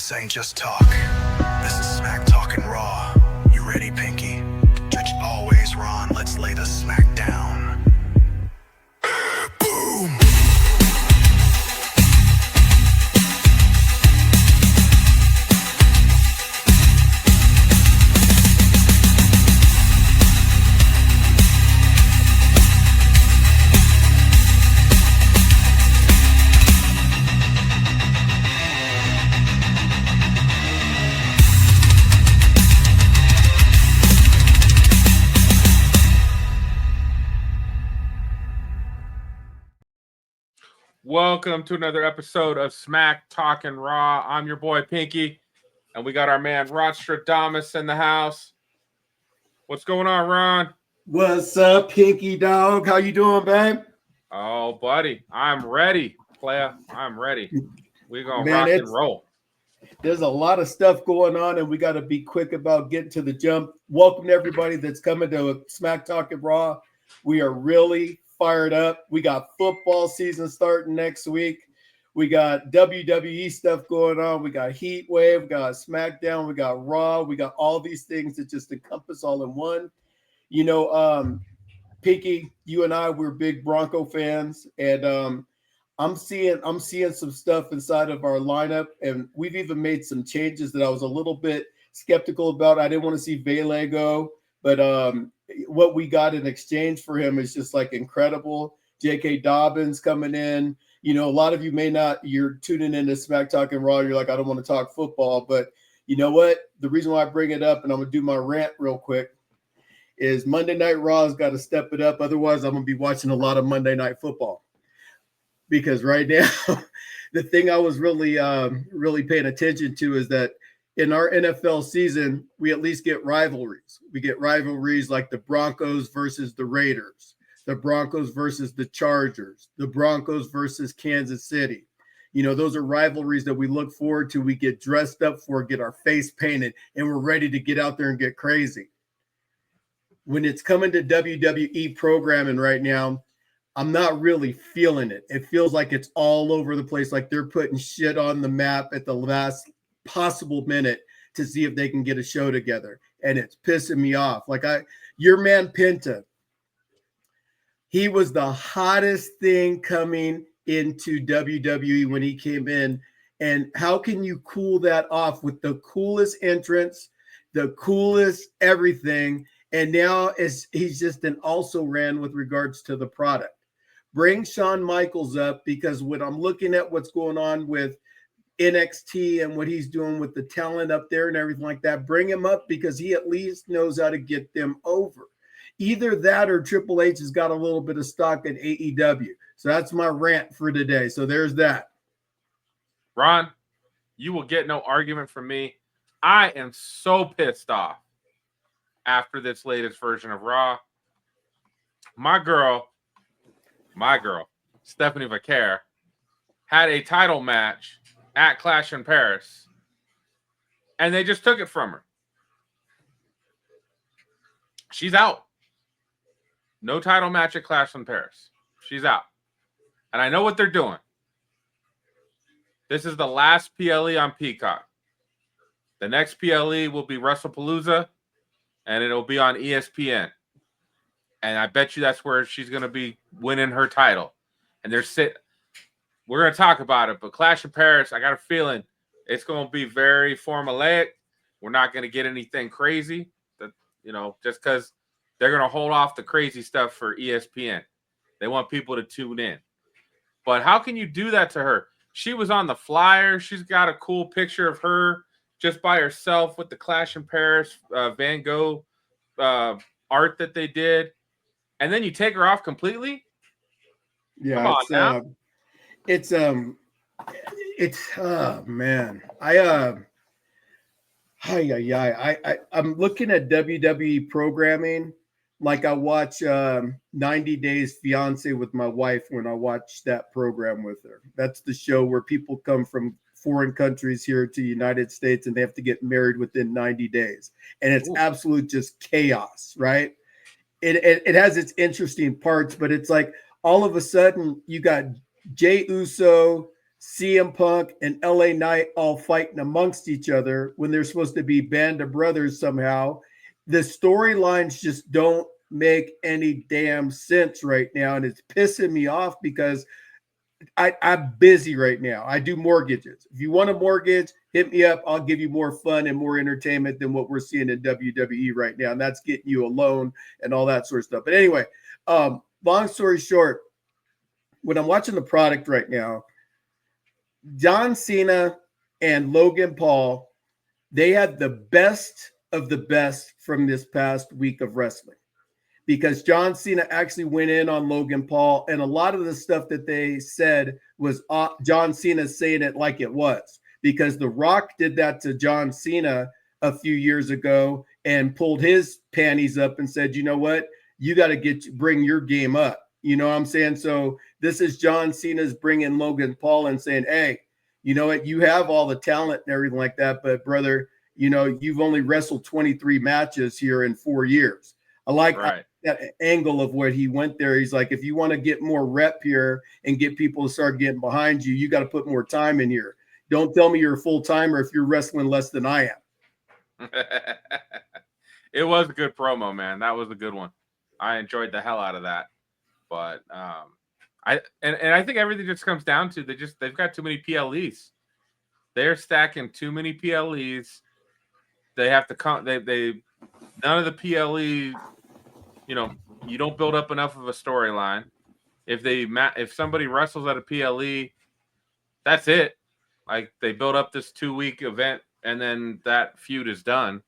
This ain't just talk. This is smack talking raw. You ready, Pinky? Judge always Ron. Let's lay the smack down. Boom! Welcome to another episode of Smack Talking Raw. I'm your boy Pinky, and we got our man Ron Stradamus in the house. What's going on, Ron? What's up, Pinky dog? How you doing, babe? Oh, buddy, I'm ready, playa. I'm ready. We're gonna rock and roll. There's a lot of stuff going on, and we got to be quick about getting to the jump. Welcome to everybody that's coming to Smack Talking Raw. We are really fired up. We got football season starting next week. We got WWE stuff going on. We got Heatwave. We got SmackDown. We got Raw. We got all these things that just encompass all in one. You know, Pinky, you and I, we're big Bronco fans, and I'm seeing some stuff inside of our lineup, and we've even made some changes that I was a little bit skeptical about. I didn't want to see Vele go, but what we got in exchange for him is just like incredible. J.K. Dobbins coming in. You know, a lot of you may not, you're tuning into Smack Talking Raw. You're like, I don't want to talk football, but you know what? The reason why I bring it up, and I'm going to do my rant real quick, is Monday Night Raw has got to step it up. Otherwise, I'm going to be watching a lot of Monday Night Football. Because right now, the thing I was really paying attention to is that in our NFL season, we at least get rivalries. We get rivalries like the Broncos versus the Raiders, the Broncos versus the Chargers, the Broncos versus Kansas City. You know, those are rivalries that we look forward to. We get dressed up for, get our face painted, and we're ready to get out there and get crazy. When it's coming to WWE programming right now, I'm not really feeling it. It feels like it's all over the place, like they're putting shit on the map at the last possible minute to see if they can get a show together. And it's pissing me off. Like your man Penta, he was the hottest thing coming into WWE when he came in. And how can you cool that off with the coolest entrance, the coolest everything? And now he's just an also ran with regards to the product. Bring Shawn Michaels up, because when I'm looking at what's going on with NXT and what he's doing with the talent up there and everything like that, bring him up, because he at least knows how to get them over. Either that or Triple H has got a little bit of stock in AEW. So that's my rant for today. So there's that. Ron, you will get no argument from me. I am so pissed off after this latest version of Raw. My girl, Stephanie Vaquer, had a title match at Clash in Paris, and they just took it from her. She's out. No title match at Clash in Paris. She's out. And I know what they're doing. This is the last PLE on Peacock. The next PLE will be WrestlePalooza, and it'll be on ESPN. And I bet you that's where she's going to be winning her title. And we're going to talk about it, but Clash of Paris, I got a feeling it's going to be very formulaic. We're not going to get anything crazy, just because they're going to hold off the crazy stuff for ESPN. They want people to tune in. But how can you do that to her? She was on the flyer. She's got a cool picture of her just by herself with the Clash in Paris Van Gogh art that they did. And then you take her off completely? Yeah, come on now. Oh man. I'm looking at WWE programming like I watch 90 Days Fiance with my wife when I watch that program with her. That's the show where people come from foreign countries here to the United States and they have to get married within 90 days. And it's absolute just chaos, right? It has its interesting parts, but it's like all of a sudden you got Jey Uso, CM Punk and LA Knight all fighting amongst each other when they're supposed to be band of brothers somehow. The storylines just don't make any damn sense right now, and it's pissing me off because I'm busy right now. I do mortgages. If you want a mortgage, hit me up. I'll give you more fun and more entertainment than what we're seeing in WWE right now. And that's getting you a loan and all that sort of stuff. But anyway, long story short, when I'm watching the product right now, John Cena and Logan Paul, they had the best of the best from this past week of wrestling. Because John Cena actually went in on Logan Paul, and a lot of the stuff that they said was John Cena saying it like it was. Because The Rock did that to John Cena a few years ago and pulled his panties up and said, you know what, you got to bring your game up. You know what I'm saying? So this is John Cena's bringing Logan Paul and saying, hey, you know what, you have all the talent and everything like that, but brother, you know, you've only wrestled 23 matches here in 4 years. I like that angle of where he went there. He's like, if you want to get more rep here and get people to start getting behind you, you got to put more time in here. Don't tell me you're a full-timer if you're wrestling less than I am. It was a good promo, man. That was a good one. I enjoyed the hell out of that. But I think everything just comes down to they've got too many PLEs. They're stacking too many PLEs. They have to come. They none of the PLE. You know, you don't build up enough of a storyline. If somebody wrestles at a PLE, that's it. Like, they build up this 2-week event, and then that feud is done.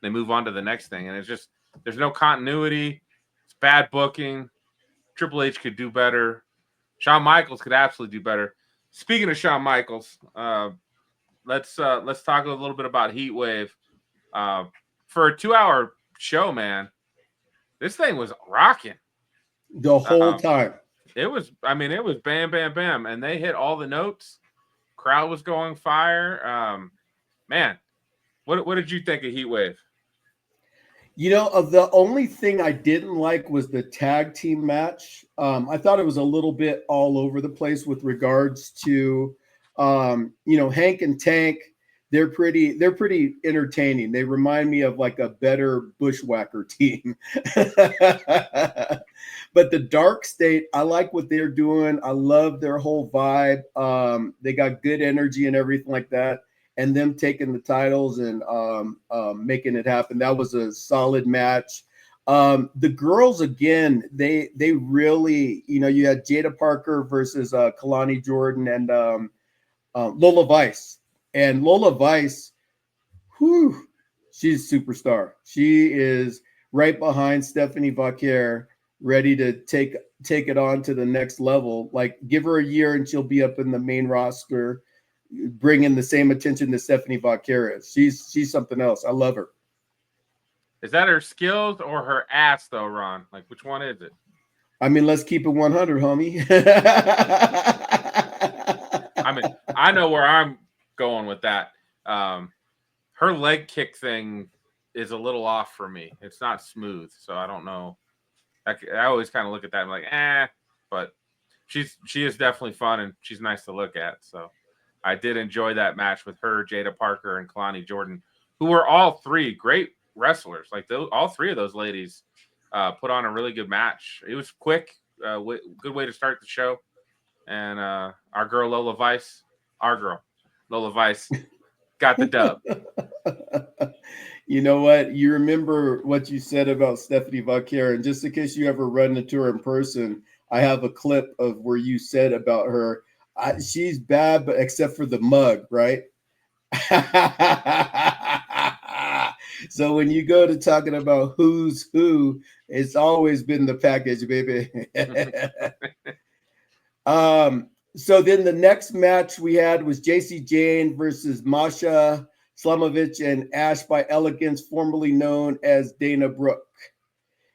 They move on to the next thing, and it's just there's no continuity. It's bad booking. Triple H could do better. Shawn Michaels could absolutely do better. Speaking of Shawn Michaels, let's talk a little bit about Heatwave. For a 2-hour show, man, this thing was rocking the whole time. It was bam, bam, bam, and they hit all the notes. Crowd was going fire. Man, what did you think of Heatwave? You know, the only thing I didn't like was the tag team match. I thought it was a little bit all over the place with regards to, Hank and Tank. They're pretty entertaining. They remind me of like a better Bushwhacker team. But the Dark State, I like what they're doing. I love their whole vibe. They got good energy and everything like that. And them taking the titles and making it happen. That was a solid match. The girls, again, they really, you had Jada Parker versus Kalani Jordan and Lola Vice. And Lola Vice, she's a superstar. She is right behind Stephanie Vaquer, ready to take it on to the next level. Like, give her a year and she'll be up in the main roster, bringing the same attention that Stephanie Vaquer is. She's something else. I love her. Is that her skills or her ass, though, Ron? Like, which one is it? I mean, let's keep it 100, homie. I mean, I know where I'm going with that. Her leg kick thing is a little off for me. It's not smooth, so I don't know. I always kind of look at that and I'm like, but she is definitely fun and she's nice to look at. So I did enjoy that match with her, Jada Parker, and Kalani Jordan, who were all three great wrestlers. Like, all three of those ladies put on a really good match. It was quick, good way to start the show. And our girl Lola Vice got the dub. You know what? You remember what you said about Stephanie Vaquer, and just in case you ever run into her in person, I have a clip of where you said about her, she's bad, but except for the mug, right? So when you go to talking about who's who, it's always been the package, baby. So then the next match we had was JC Jane versus Masha Slamovich and Ash by Elegance, formerly known as Dana Brooke.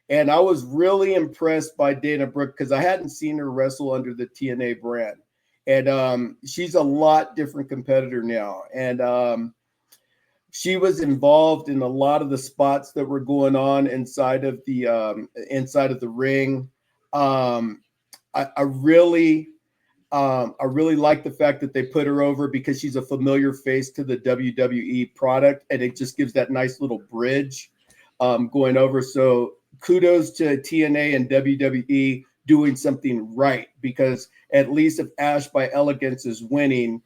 And I was really impressed by Dana Brooke because I hadn't seen her wrestle under the TNA brand. And she's a lot different competitor now. And she was involved in a lot of the spots that were going on inside of the ring. I really like the fact that they put her over because she's a familiar face to the WWE product, and it just gives that nice little bridge going over. So kudos to TNA and WWE doing something right, because at least if Ash by Elegance is winning,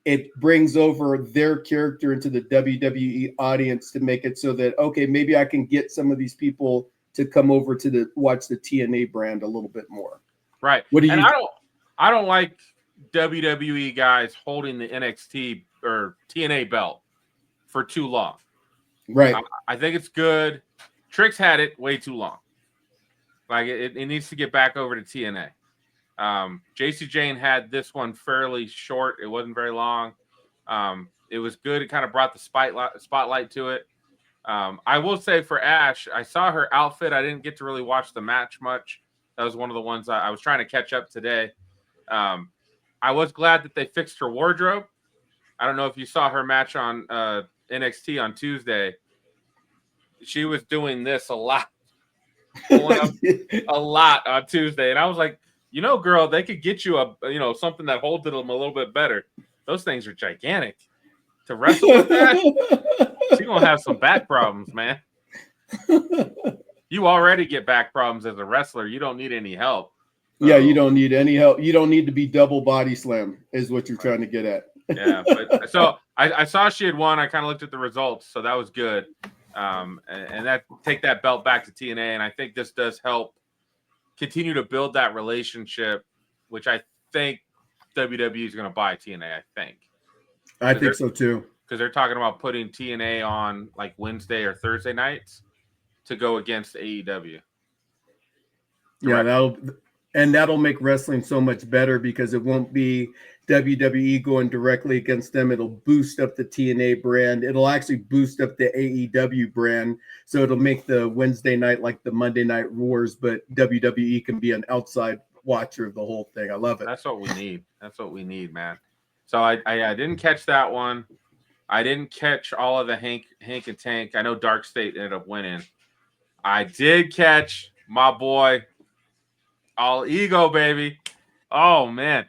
it brings over their character into the WWE audience to make it so that, okay, maybe I can get some of these people to come over to watch the TNA brand a little bit more. Right. What do and you? I don't like WWE guys holding the NXT or TNA belt for too long. Right. I think it's good. Trix had it way too long. Like it needs to get back over to TNA. JC Jane had this one fairly short. It wasn't very long. It was good. It kind of brought the spotlight to it. I will say for Ash, I saw her outfit. I didn't get to really watch the match much. That was one of the ones I was trying to catch up today. I was glad that they fixed her wardrobe. I don't know if you saw her match on NXT on Tuesday. She was doing this a lot. Pulling up a lot on Tuesday. And I was like, girl, they could get you something that holds it a little bit better. Those things are gigantic. To wrestle with that, she's going to have some back problems, man. You already get back problems as a wrestler. You don't need any help. So, yeah, you don't need any help. You don't need to be double body slam is what you're trying to get at. Yeah. But so I saw she had won. I kind of looked at the results. So that was good. And that take that belt back to TNA. And I think this does help continue to build that relationship, which I think WWE is going to buy TNA. I think so too. Because they're talking about putting TNA on like Wednesday or Thursday nights to go against AEW. Yeah, that'll make wrestling so much better because it won't be WWE going directly against them. It'll boost up the TNA brand. It'll actually boost up the AEW brand. So it'll make the Wednesday night like the Monday Night Wars, but WWE can be an outside watcher of the whole thing. I love it. That's what we need, man. So I didn't catch that one. I didn't catch all of the Hank and Tank. I know Dark State ended up winning. I did catch my boy All Ego, baby. Oh, man.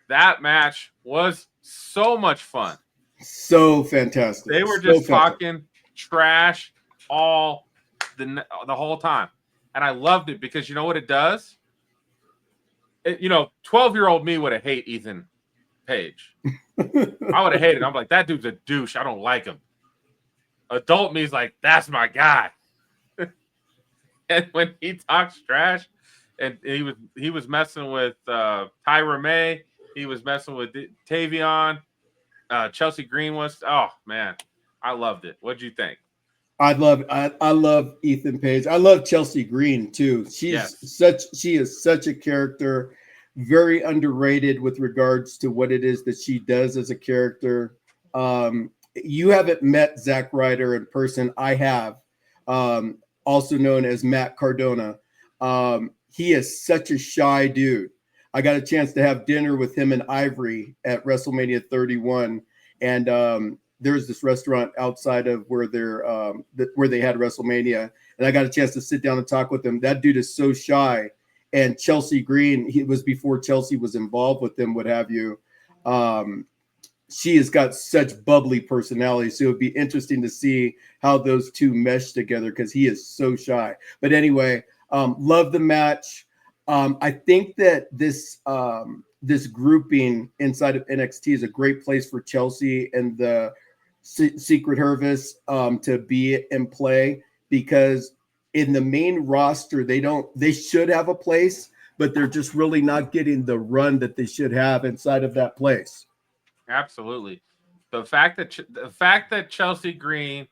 That match was so much fun. So fantastic. They were just talking trash all the whole time. And I loved it because you know what it does? 12-year-old me would have hated Ethan Page. I would have hated him. I'm like, that dude's a douche. I don't like him. Adult me's like, that's my guy. And when he talks trash, and he was messing with Tyra May, he was messing with Tavion, Chelsea Green was. Oh man, I loved it. What'd you think? I love Ethan Page. I love Chelsea Green too. She is such a character, very underrated with regards to what it is that she does as a character. You haven't met Zack Ryder in person. I have, also known as Matt Cardona. He is such a shy dude. I got a chance to have dinner with him and Ivory at WrestleMania 31, and there's this restaurant outside of where they had WrestleMania, and I got a chance to sit down and talk with him. That dude is so shy. And Chelsea Green, he was before Chelsea was involved with him, what have you. She has got such bubbly personality, so it would be interesting to see how those two mesh together because he is so shy. But anyway, love the match. I think that this grouping inside of NXT is a great place for Chelsea and the Secret Service to be in play, because in the main roster they should have a place, but they're just really not getting the run that they should have inside of that place. Absolutely. The fact that Chelsea Green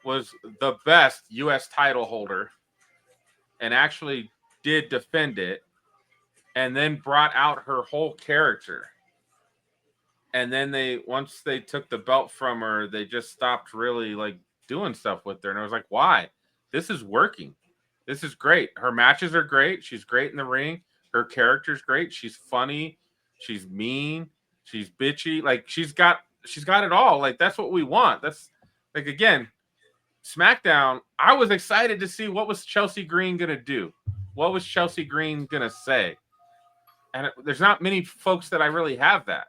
was the best U.S. title holder and actually did defend it, and then brought out her whole character. And then once they took the belt from her, they just stopped really like doing stuff with her. And I was like, why? This is working. This is great. Her matches are great. She's great in the ring. Her character's great. She's funny. She's mean. She's bitchy. Like she's got it all. Like that's what we want. That's like, again, SmackDown. I was excited to see what was Chelsea Green going to do. What was Chelsea Green going to say? And there's not many folks that I really have that.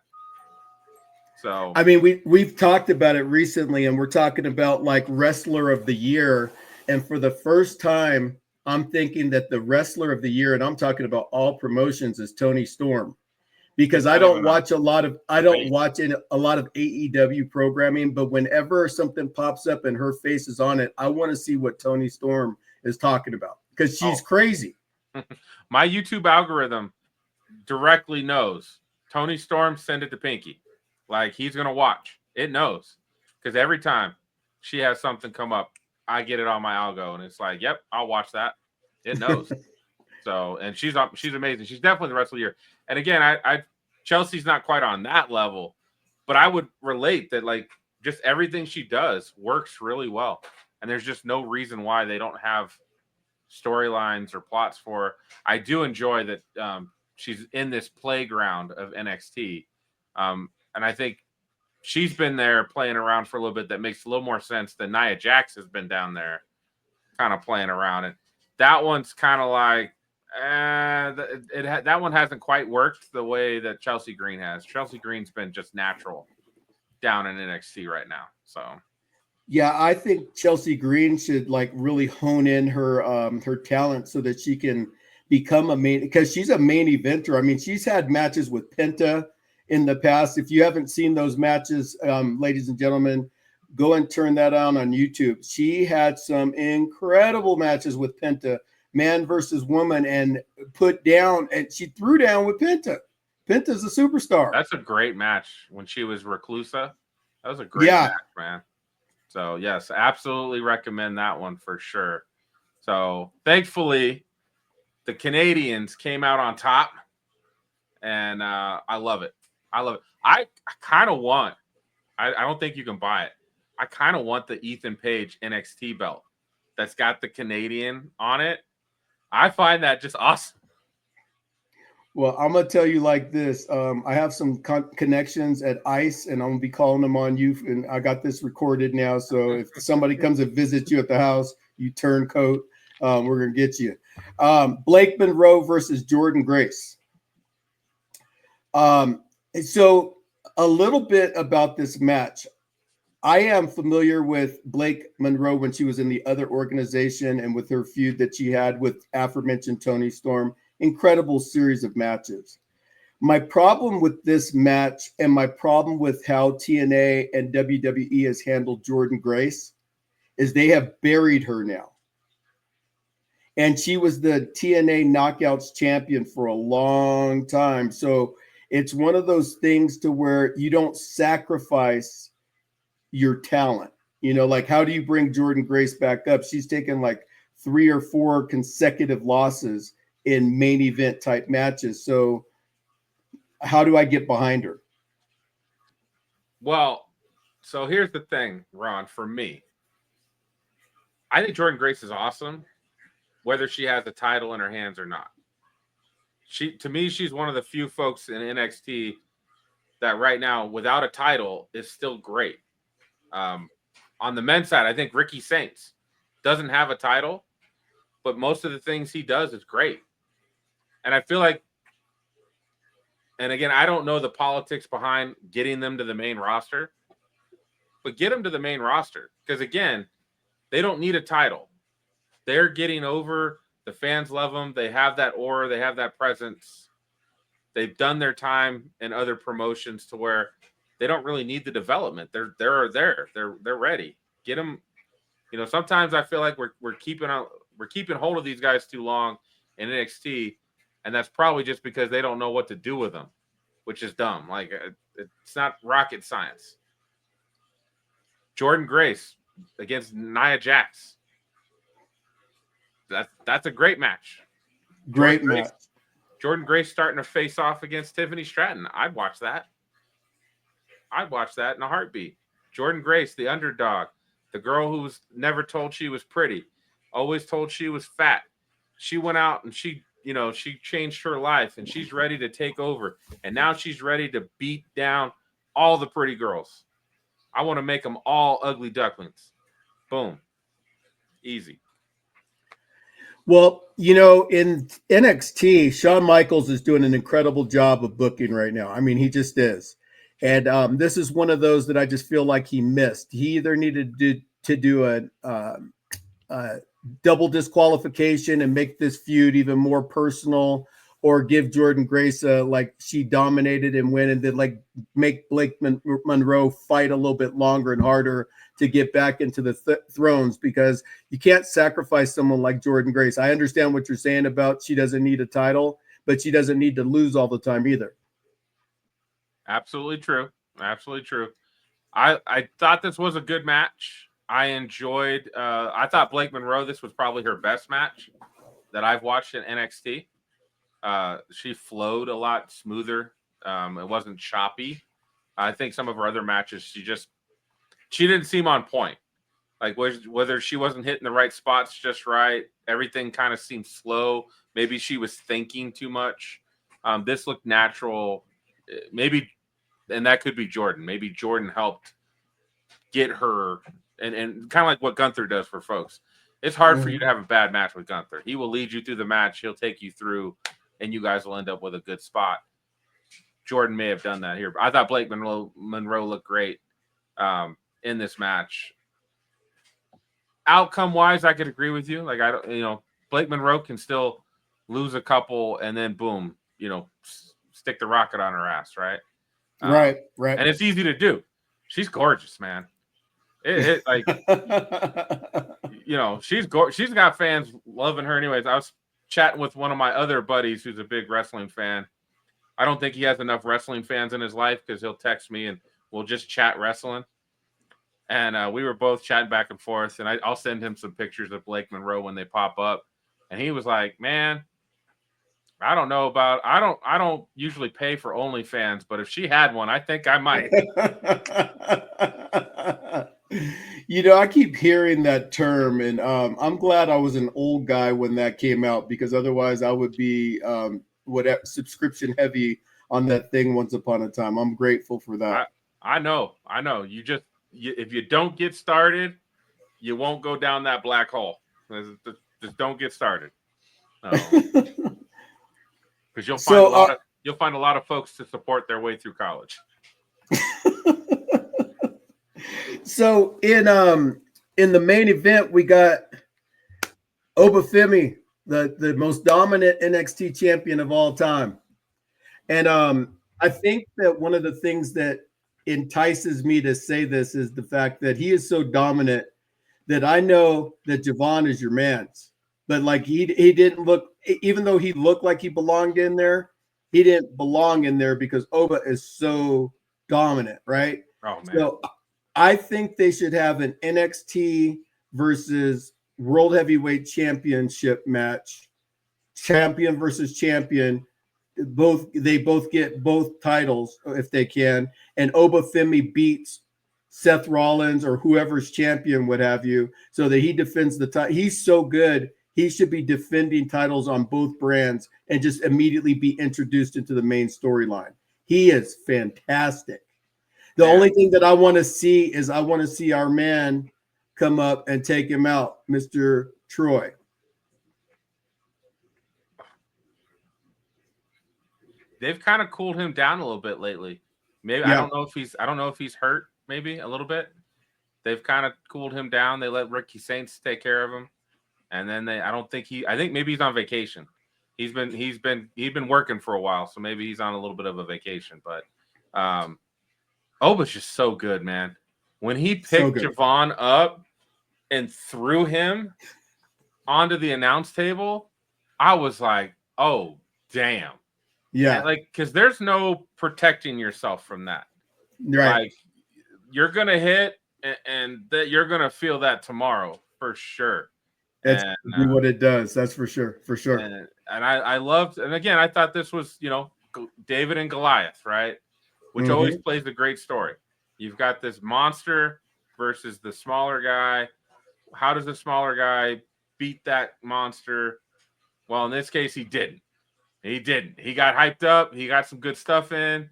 So I mean, we've talked about it recently, and we're talking about like wrestler of the year. And for the first time, I'm thinking that the wrestler of the year, and I'm talking about all promotions, is Tony Storm. Because I don't watch a lot of AEW programming, but whenever something pops up and her face is on it, I want to see what Tony Storm is talking about because she's crazy. My YouTube algorithm directly knows Tony Storm, send it to Pinky. Like, he's gonna watch. It knows because every time she has something come up, I get it on my algo, and it's like, yep, I'll watch that. It knows. So, and she's amazing. She's definitely the wrestler of the year. And again, I Chelsea's not quite on that level, but I would relate that like just everything she does works really well. And there's just no reason why they don't have storylines or plots for her. I do enjoy that she's in this playground of NXT. And I think she's been there playing around for a little bit. That makes a little more sense than Nia Jax has been down there kind of playing around. And that one's kind of like, that one hasn't quite worked the way that Chelsea Green has. Chelsea Green's been just natural down in NXT right now. So yeah, I think Chelsea Green should like really hone in her her talent so that she can become a main, because she's a main eventer. I mean, she's had matches with Penta in the past. If you haven't seen those matches, ladies and gentlemen, go and turn that on YouTube. She had some incredible matches with Penta, man versus woman, and put down, and she threw down with Penta. Penta's a superstar. That's a great match when she was Reclusa. That was a great match, man. So yes, absolutely recommend that one for sure. So thankfully, the Canadians came out on top, and I love it. I love it. I kind of want. I don't think you can buy it. I kind of want the Ethan Page NXT belt that's got the Canadian on it. I find that just awesome. Well, I'm going to tell you like this. I have some connections at ICE, and I'm going to be calling them on you. And I got this recorded now. So if somebody comes and visits you at the house, you turncoat, we're going to get you. Blake Monroe versus Jordan Grace. So a little bit about this match. I am familiar with Blake Monroe when she was in the other organization and with her feud that she had with aforementioned Tony Storm. Incredible series of matches. My problem with this match and my problem with how TNA and WWE has handled Jordan Grace is they have buried her now. And she was the TNA Knockouts champion for a long time. So it's one of those things to where you don't sacrifice your talent. You know, like how do you bring Jordan Grace back up? She's taken like 3 or 4 consecutive losses in main event type matches. So how do I get behind her? Well, so here's the thing, Ron, for me. I think Jordan Grace is awesome, whether she has a title in her hands or not. To me, she's one of the few folks in NXT that right now, without a title, is still great. On the men's side, I think Ricky Saints doesn't have a title, but most of the things he does is great. And I feel like, and again, I don't know the politics behind getting them to the main roster, but get them to the main roster. Because again, they don't need a title. They're getting over. The fans love them. They have that aura. They have that presence. They've done their time in other promotions to where they don't really need the development. They're there. They're ready. Get them. You know, sometimes I feel like we're keeping hold of these guys too long in NXT, and that's probably just because they don't know what to do with them, which is dumb. Like, it's not rocket science. Jordan Grace against Nia Jax. That's a great match. Great match. Jordan Grace starting to face off against Tiffany Stratton. I'd watch that. I'd watch that in a heartbeat. Jordan Grace, the underdog, the girl who was never told she was pretty, always told she was fat. She went out and she changed her life, and she's ready to take over. And now she's ready to beat down all the pretty girls. I want to make them all ugly ducklings. Boom. Easy. Well, you know, in NXT, Shawn Michaels is doing an incredible job of booking right now. I mean, he just is. And this is one of those that I just feel like he missed. He either needed to do a double disqualification and make this feud even more personal, or give Jordan Grace like she dominated and win, and then like make Blake Monroe fight a little bit longer and harder to get back into the thrones, because you can't sacrifice someone like Jordan Grace. I understand what you're saying about she doesn't need a title, but she doesn't need to lose all the time either. Absolutely true. Absolutely true. I thought this was a good match. I enjoyed. I thought Blake Monroe, this was probably her best match that I've watched in NXT. She flowed a lot smoother. It wasn't choppy. I think some of her other matches, she didn't seem on point. Like whether she wasn't hitting the right spots just right, everything kind of seemed slow. Maybe she was thinking too much. This looked natural. Maybe, and that could be Jordan. Maybe Jordan helped get her, and kind of like what Gunther does for folks. It's hard for you to have a bad match with Gunther. He will lead you through the match. He'll take you through, and you guys will end up with a good spot. Jordan may have done that here. But I thought Blake Monroe looked great in this match. Outcome-wise, I could agree with you. Like, I don't, Blake Monroe can still lose a couple and then boom, stick the rocket on her ass, right? Right. And it's easy to do. She's gorgeous, man. She's got fans loving her anyways. I was chatting with one of my other buddies who's a big wrestling fan. I don't think he has enough wrestling fans in his life, because he'll text me and we'll just chat wrestling. And we were both chatting back and forth, and I'll send him some pictures of Blake Monroe when they pop up. And he was like, man, I don't know about, I don't usually pay for OnlyFans, but if she had one, I think I might. I keep hearing that term, and I'm glad I was an old guy when that came out, because otherwise I would be subscription heavy on that thing once upon a time. I'm grateful for that. I know. If you don't get started, you won't go down that black hole. Just don't get started. Because you'll find a lot of folks to support their way through college. So in the main event, we got Obafemi, the most dominant NXT champion of all time. And I think that one of the things that entices me to say this is the fact that he is so dominant that I know that Javon is your man's. But like he didn't look, even though he looked like he belonged in there, he didn't belong in there because Oba is so dominant, right? Oh man. So I think they should have an NXT versus World Heavyweight Championship match, champion versus champion. They both get both titles if they can, and Obafemi beats Seth Rollins or whoever's champion, what have you, so that he defends the title. He's so good. He should be defending titles on both brands and just immediately be introduced into the main storyline. He is fantastic. The only thing that I want to see is our man come up and take him out, Mr. Troy. They've kind of cooled him down a little bit lately. Maybe I don't know if he's hurt, maybe a little bit. They've kind of cooled him down. They let Ricky Saints take care of him. And then I think maybe he's on vacation. He's been working for a while, so maybe he's on a little bit of a vacation. But Oba's just so good, man. When he picked Javon up and threw him onto the announce table, I was like, oh, damn. Yeah. Because there's no protecting yourself from that. Right. Like, you're going to hit, and that you're going to feel that tomorrow for sure. That's what it does. That's for sure. For sure. And I loved, and again, I thought this was, David and Goliath, right? Which always plays a great story. You've got this monster versus the smaller guy. How does the smaller guy beat that monster? Well, in this case, he didn't. He didn't. He got hyped up. He got some good stuff in.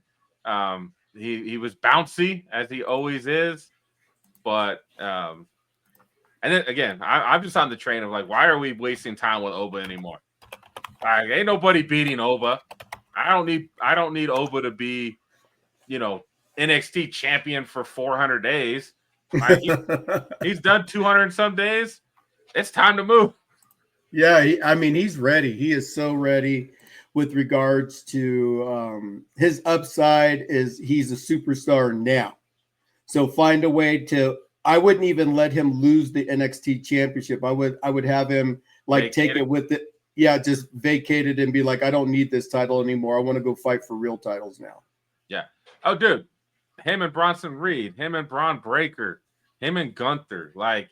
He was bouncy, as he always is. But And then again, I'm just on the train of like, why are we wasting time with Oba anymore? Like, ain't nobody beating Oba. I don't need Oba to be, NXT champion for 400 days. Like, he's done 200 and some days. It's time to move. Yeah, he's ready. He is so ready with regards to his upside is he's a superstar now. So find a way to. I wouldn't even let him lose the NXT championship. I would have him like take it with it. Yeah, just vacate it and be like, I don't need this title anymore. I want to go fight for real titles now. Yeah. Oh, dude, him and Bronson Reed, him and Braun Breaker, him and Gunther. Like,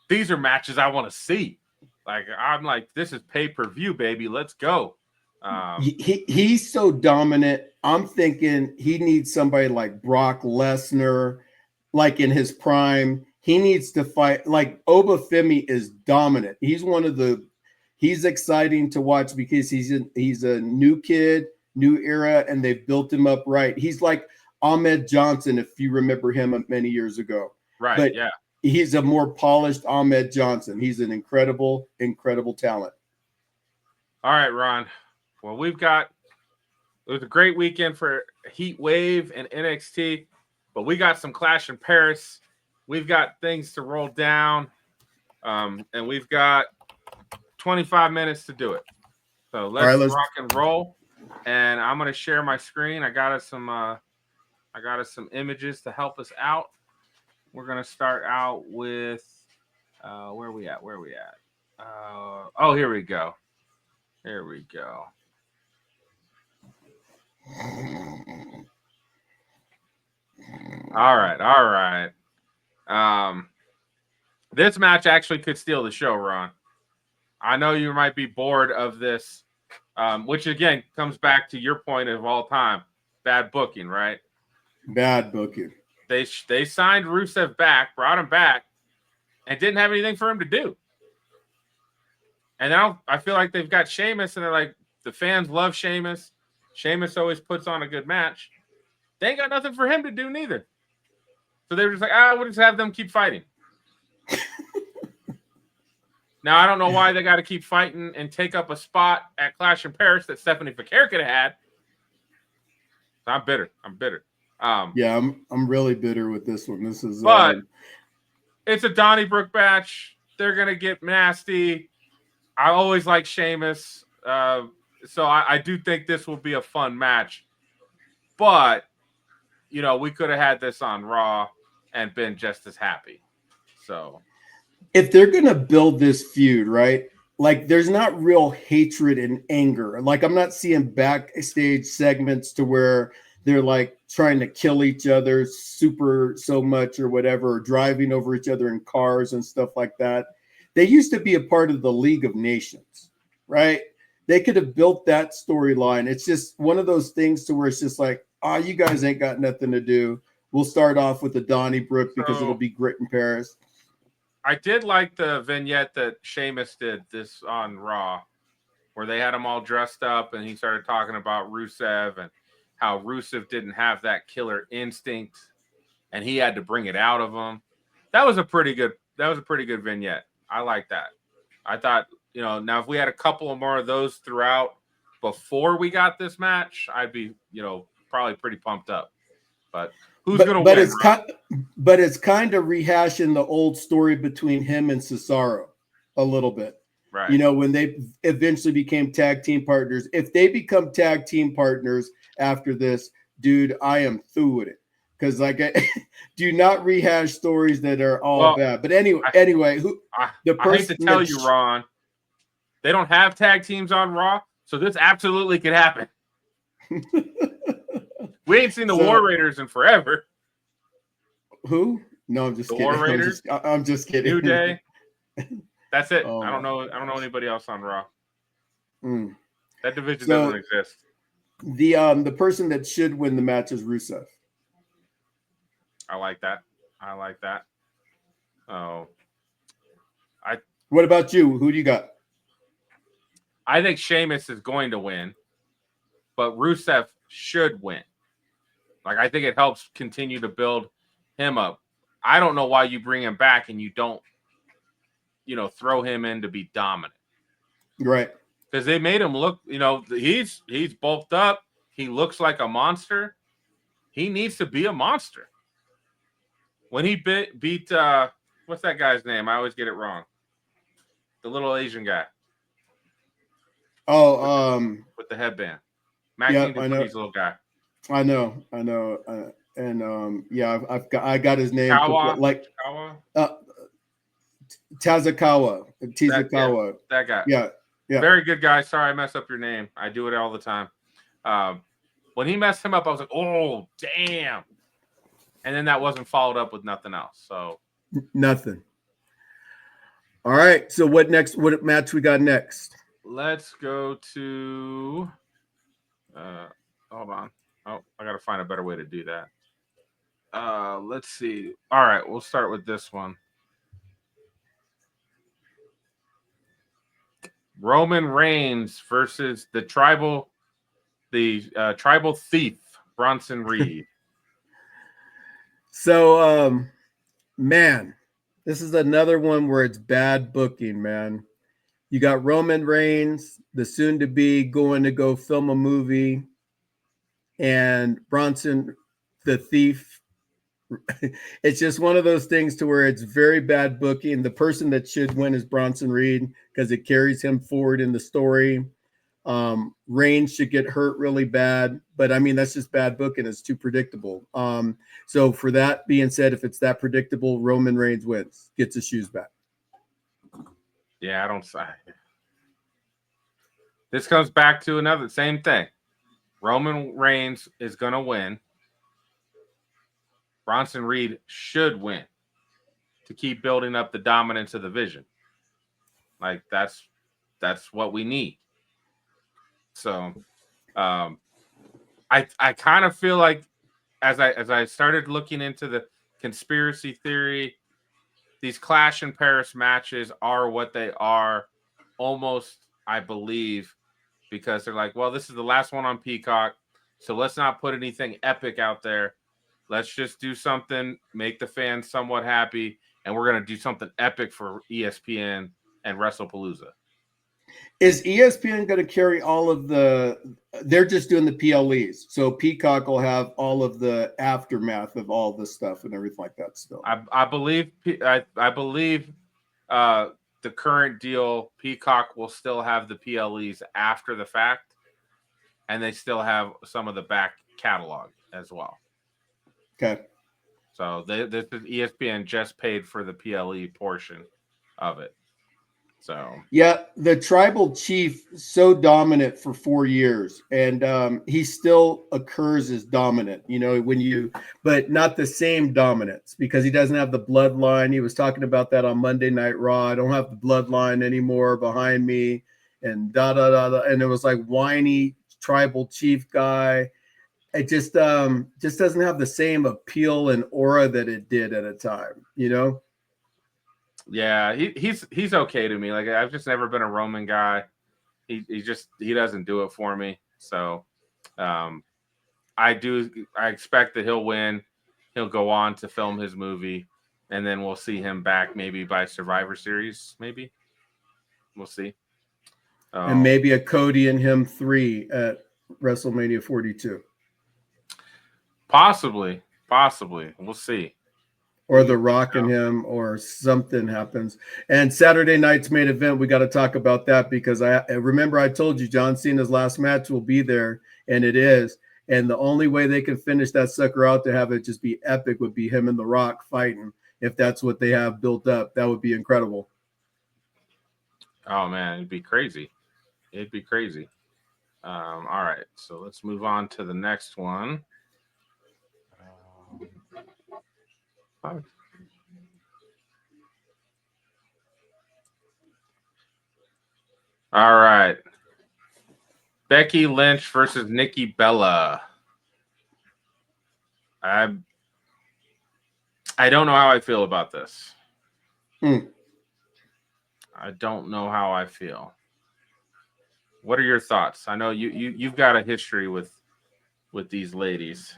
these are matches I want to see. Like, I'm like, this is pay-per-view, baby. Let's go. He's so dominant. I'm thinking he needs somebody like Brock Lesnar, like in his prime. He needs to fight. Like, Oba Femi is dominant. He's exciting to watch because he's a new kid, new era, and they've built him up right. He's like Ahmed Johnson, if you remember him many years ago. Right, but yeah. He's a more polished Ahmed Johnson. He's an incredible, incredible talent. All right, Ron. Well, it was a great weekend for Heatwave and NXT, but we got some Clash in Paris. We've got things to roll down, and we've got 25 minutes to do it. So let's rock and roll. And I'm going to share my screen. I got us some images to help us out. We're going to start out with where are we at? Oh, here we go. All right. This match actually could steal the show, Ron. I know you might be bored of this, which again comes back to your point of all time, bad booking, right? Bad booking. They signed Rusev back, brought him back, and didn't have anything for him to do. And now I feel like they've got Sheamus, and they're like, the fans love Sheamus. Sheamus always puts on a good match. They ain't got nothing for him to do neither. So they were just like, we'll just have them keep fighting. Now, I don't know why they got to keep fighting and take up a spot at Clash in Paris that Stephanie Fakir could have had. So I'm bitter. Yeah, I'm really bitter with this one. This is but it's a Donnybrook match. They're gonna get nasty. I always like Sheamus, so I do think this will be a fun match. But we could have had this on Raw and been just as happy. So if they're gonna build this feud, right? Like, there's not real hatred and anger. Like, I'm not seeing backstage segments to where they're like trying to kill each other so much or whatever, or driving over each other in cars and stuff like that. They used to be a part of the League of Nations, right? They could have built that storyline. It's just one of those things to where it's just like, you guys ain't got nothing to do. We'll start off with the Donnybrook because it'll be great in Paris. I did like the vignette that Sheamus did this on Raw, where they had him all dressed up and he started talking about Rusev and how Rusev didn't have that killer instinct and he had to bring it out of him. That was a pretty good vignette. I like that. I thought, now if we had a couple of more of those throughout before we got this match, I'd be, probably pretty pumped up. But who's going to win? But it's kind of rehashing the old story between him and Cesaro a little bit. Right. When they eventually became tag team partners. If they become tag team partners after this, dude, I am through with it. Because do not rehash stories that are all bad. But anyway, I hate to tell you, Ron, they don't have tag teams on Raw, so this absolutely could happen. We ain't seen the War Raiders in forever. Who? No, I'm just kidding. War Raiders. I'm just kidding. New Day. That's it. I don't know anybody else on Raw. That division doesn't exist. The person that should win the match is Rusev. I like that. Oh, What about you? Who do you got? I think Sheamus is going to win, but Rusev should win. Like, I think it helps continue to build him up. I don't know why you bring him back and you don't throw him in to be dominant. Right. Because they made him look, he's bulked up. He looks like a monster. He needs to be a monster. When he beat what's that guy's name? I always get it wrong. The little Asian guy. Oh, with the headband. Matt yeah, King I know. Dupree's little guy. I know. Yeah, I got his name. Kawa? Tazakawa. That guy. Yeah. Very good guy. Sorry, I mess up your name. I do it all the time. When he messed him up, I was like, oh, damn. And then that wasn't followed up with nothing else. So nothing. All right. So what next? What match we got next? Let's go to hold on. Oh, I gotta find a better way to do that. Let's see. All right, we'll start with this one. Roman Reigns versus the tribal thief, Bronson Reed. So, man, this is another one where it's bad booking, man. You got Roman Reigns, the soon-to-be going to go film a movie, and Bronson, the thief. It's just one of those things to where it's very bad booking. The person that should win is Bronson Reed because it carries him forward in the story. Reigns should get hurt really bad, but I mean, that's just bad booking. It's too predictable. So for that being said, if it's that predictable, Roman Reigns wins, gets his shoes back. Yeah, I don't say. This comes back to another same thing. Roman Reigns is going to win. Bronson Reed should win to keep building up the dominance of the vision. Like that's what we need. So I kind of feel like as I started looking into the conspiracy theory, these Clash in Paris matches are what they are almost, I believe, because they're like, well, this is the last one on Peacock, so let's not put anything epic out there. Let's just do something, make the fans somewhat happy, and we're going to do something epic for ESPN and WrestlePalooza. Is ESPN going to carry all of they're just doing the PLEs. So Peacock will have all of the aftermath of all this stuff and everything like that still. I believe the current deal, Peacock will still have the PLEs after the fact, and they still have some of the back catalog as well. Okay. So ESPN just paid for the PLE portion of it. So yeah, the tribal chief so dominant for 4 years, and he still occurs as dominant. But not the same dominance because he doesn't have the bloodline. He was talking about that on Monday Night Raw. I don't have the bloodline anymore behind me, and and it was like whiny tribal chief guy. It just doesn't have the same appeal and aura that it did at a time, Yeah, he's okay to me. Like I've just never been a Roman guy. He doesn't do it for me. So I expect that he'll win. He'll go on to film his movie, and then we'll see him back maybe by Survivor Series. Maybe we'll see. And maybe a Cody and him 3 at WrestleMania 42. Possibly. We'll see. Or The Rock and him, or something happens. And Saturday night's main event, we got to talk about that because I remember I told you John Cena's last match will be there, and it is. And the only way they can finish that sucker out to have it just be epic would be him and The Rock fighting. If that's what they have built up, that would be incredible. Oh, man, it'd be crazy. All right, so let's move on to the next one. All right. Becky Lynch versus Nikki Bella. I don't know how I feel about this. I don't know how I feel. What are your thoughts? I know you've got a history with these ladies.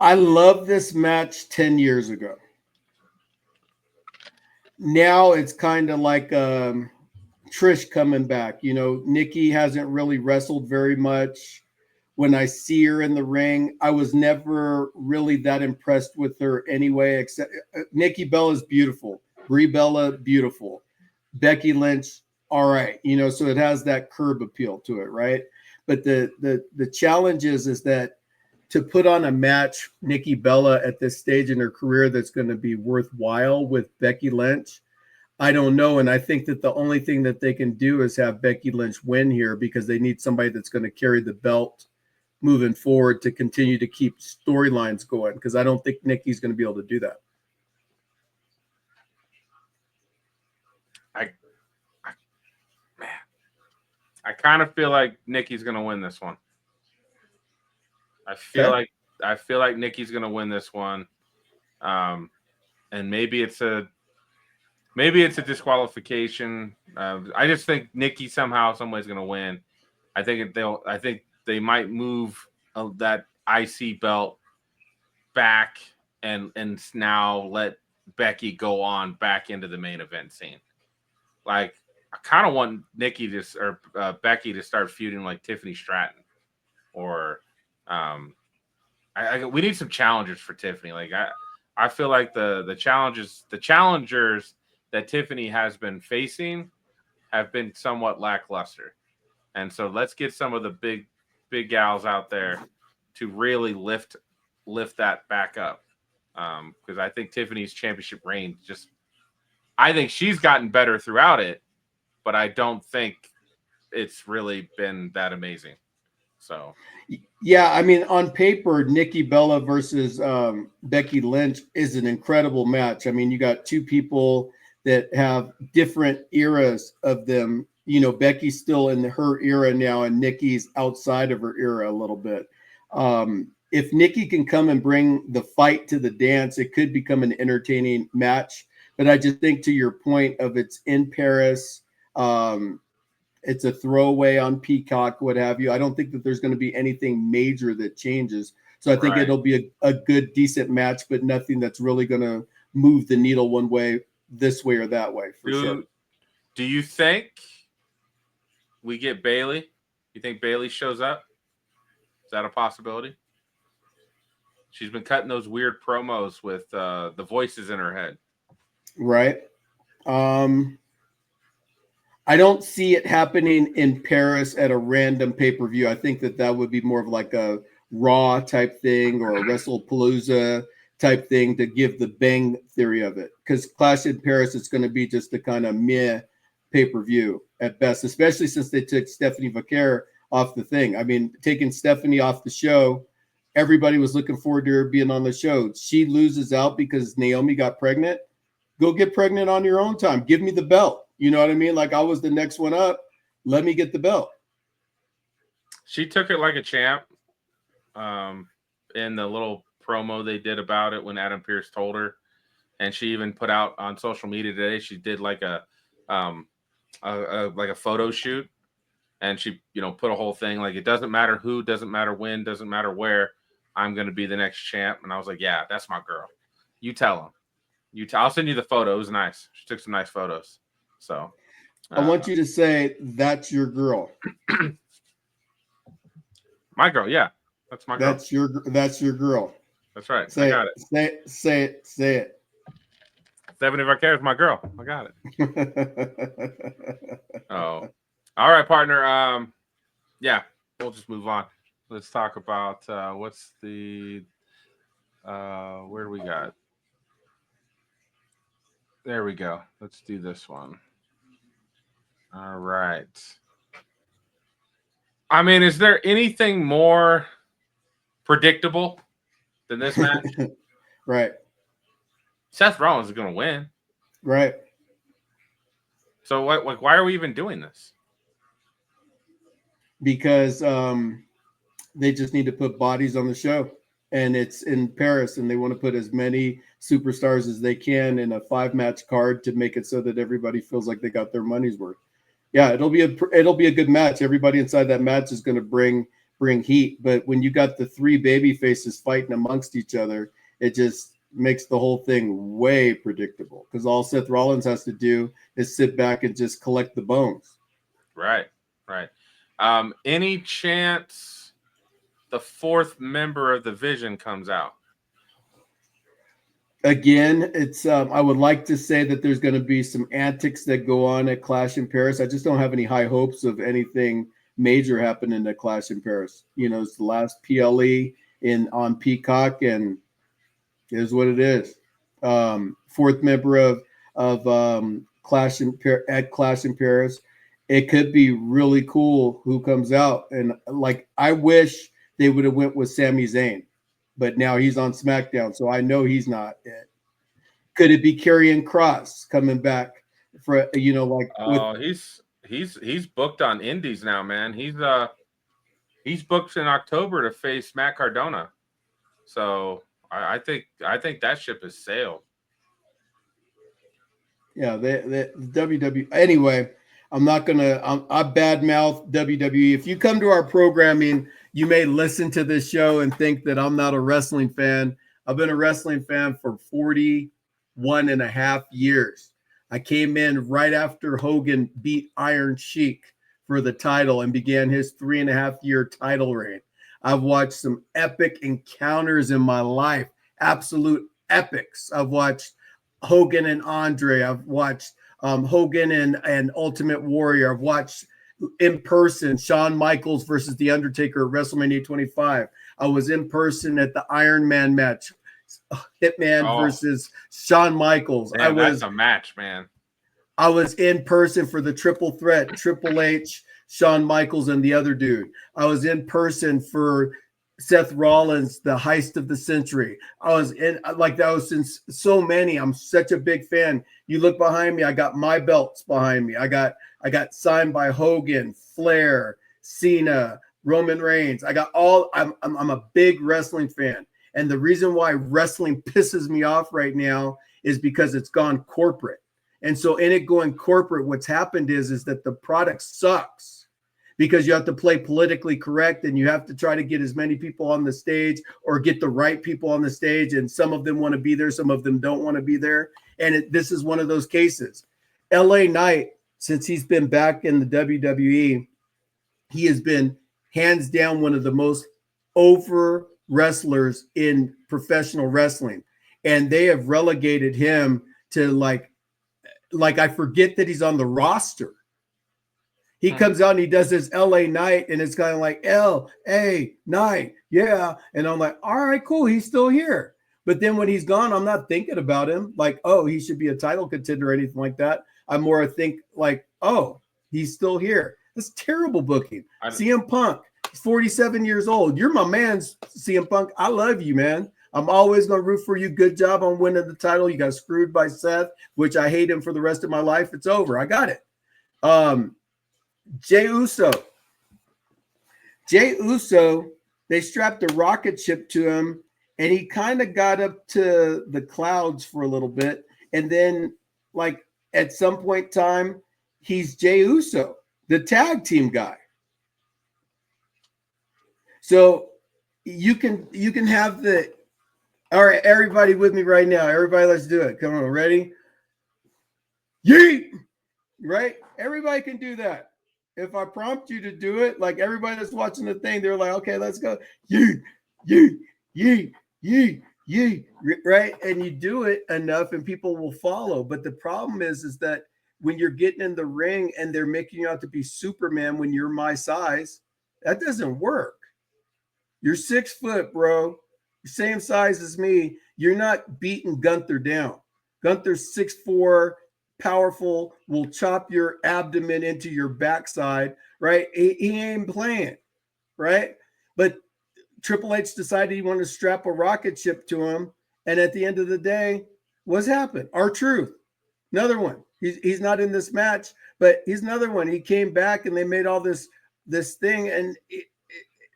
I love this match 10 years ago. now it's kind of like Trish coming back. You know, Nikki hasn't really wrestled very much. When I see her in the ring, I was never really that impressed with her anyway. Except Nikki Bella's beautiful, Brie Bella beautiful, Becky Lynch, all right. You know, so it has that curb appeal to it, right? But the challenge is that to put on a match Nikki Bella at this stage in her career that's going to be worthwhile with Becky Lynch, I don't know. And I think that the only thing that they can do is have Becky Lynch win here because they need somebody that's going to carry the belt moving forward to continue to keep storylines going, because I don't think Nikki's going to be able to do that. I kind of feel like Nikki's going to win this one. I feel like Nikki's going to win this one. And maybe it's a disqualification. I just think Nikki somehow, some way is going to win. I think they might move that IC belt back and now let Becky go on back into the main event scene. Like, I kind of want Becky to start feuding like Tiffany Stratton, or we need some challengers for Tiffany. Like, I feel like the challengers that Tiffany has been facing have been somewhat lackluster. And so let's get some of the big gals out there to really lift that back up. Because I think Tiffany's championship reign I think she's gotten better throughout it, but I don't think it's really been that amazing. So, yeah, I mean, on paper, Nikki Bella versus Becky Lynch is an incredible match. I mean, you got two people that have different eras of them. You know, Becky's still in her era now, and Nikki's outside of her era a little bit. If Nikki can come and bring the fight to the dance, it could become an entertaining match. But I just think, to your point of it's in Paris, it's a throwaway on Peacock, what have you. I don't think that there's going to be anything major that changes. So I think it'll be a good, decent match, but nothing that's really going to move the needle one way, this way or that way, for sure. Do you think we get Bayley? You think Bayley shows up? Is that a possibility? She's been cutting those weird promos with the voices in her head. Right. I don't see it happening in Paris at a random pay-per-view. I think that would be more of like a Raw type thing or a WrestlePalooza type thing to give the bang theory of it. Because Clash in Paris, it's going to be just a kind of meh pay-per-view at best, especially since they took Stephanie Vaquer off the thing. I mean, taking Stephanie off the show, everybody was looking forward to her being on the show. She loses out because Naomi got pregnant. Go get pregnant on your own time. Give me the belt. You know what I mean? Like, I was the next one up. Let me get the belt. She took it like a champ. In the little promo they did about it when Adam Pearce told her, and she even put out on social media today. She did like a photo shoot, and she put a whole thing like, it doesn't matter who, doesn't matter when, doesn't matter where, I'm going to be the next champ. And I was like, yeah, that's my girl. You tell him. I'll send you the photo. It was nice. She took some nice photos. So I want you to say that's your girl. My girl, yeah. That's my girl. That's your girl. That's right. I got it. Say it. Stephanie Vaquer is my girl. I got it. Oh. All right, partner. Yeah, we'll just move on. Let's talk about what's the where do we got? There we go. Let's do this one. All right. I mean, is there anything more predictable than this match? Right. Seth Rollins is going to win. Right. So why are we even doing this? Because they just need to put bodies on the show. And it's in Paris, and they want to put as many superstars as they can in a 5-match card to make it so that everybody feels like they got their money's worth. Yeah, it'll be a good match. Everybody inside that match is going to bring heat. But when you got the 3 baby faces fighting amongst each other, it just makes the whole thing way predictable because all Seth Rollins has to do is sit back and just collect the bones. Right. Any chance the fourth member of the Vision comes out? Again, it's I would like to say that there's going to be some antics that go on at Clash in Paris. I just don't have any high hopes of anything major happening at Clash in Paris. You know, it's the last PLE on Peacock, and it is what it is. Fourth member of Clash in Paris. It could be really cool who comes out, and like I wish they would have went with Sami Zayn. But now he's on SmackDown, so I know he's not it. Could it be Karrion Kross coming back for he's booked on Indies now, man. He's booked in October to face Matt Cardona. So I think that ship has sailed. Yeah, the WWE. Anyway, I'm not gonna. I badmouth WWE. If you come to our programming, you may listen to this show and think that I'm not a wrestling fan. I've been a wrestling fan for 41 and a half years. I came in right after Hogan beat Iron Sheik for the title and began his 3.5-year title reign. I've watched some epic encounters in my life, absolute epics. I've watched Hogan and Andre. I've watched Hogan and Ultimate Warrior. I've watched in person Shawn Michaels versus The Undertaker at WrestleMania 25. I was in person at the Iron Man match, Hitman versus Shawn Michaels. Damn, that's a match, man. I was in person for the triple threat, Triple H, Shawn Michaels, and the other dude. I was in person for Seth Rollins, the heist of the century. I was in since so many. I'm such a big fan. You look behind me, I got my belts behind me. I got signed by Hogan, Flair, Cena, Roman Reigns. I'm a big wrestling fan. And the reason why wrestling pisses me off right now is because it's gone corporate. And so in it going corporate, what's happened is that the product sucks. Because you have to play politically correct and you have to try to get as many people on the stage or get the right people on the stage. And some of them want to be there. Some of them don't want to be there. And this is one of those cases. LA Knight, since he's been back in the WWE, he has been hands down one of the most over wrestlers in professional wrestling. And they have relegated him to like I forget that he's on the roster. He comes out and he does this LA Knight, and it's kind of like L.A. Knight, yeah. And I'm like, all right, cool, he's still here. But then when he's gone, I'm not thinking about him like, oh, he should be a title contender or anything like that. I more think like, oh, he's still here. That's terrible booking. CM Punk, he's 47 years old. You're my man, CM Punk. I love you, man. I'm always going to root for you. Good job on winning the title. You got screwed by Seth, which I hate him for the rest of my life. It's over. I got it. Jey Uso, they strapped a rocket ship to him, and he kind of got up to the clouds for a little bit. And then, like, at some point in time, he's Jey Uso, the tag team guy. So you can have the – all right, everybody with me right now. Everybody, let's do it. Come on, ready? Yeet! Right? Everybody can do that. If I prompt you to do it, like everybody that's watching the thing, they're like, okay, let's go. Yeet, yeet, yeet, yeet, yeet, right? And you do it enough and people will follow. But the problem is that when you're getting in the ring and they're making you out to be Superman when you're my size, that doesn't work. You're 6 foot, bro. You're same size as me. You're not beating Gunther down. Gunther's 6'4", powerful, will chop your abdomen into your backside, right? He ain't playing, right? But Triple H decided he wanted to strap a rocket ship to him. And at the end of the day, what's happened? R-Truth, another one. He's not in this match, but he's another one. He came back and they made all this thing, and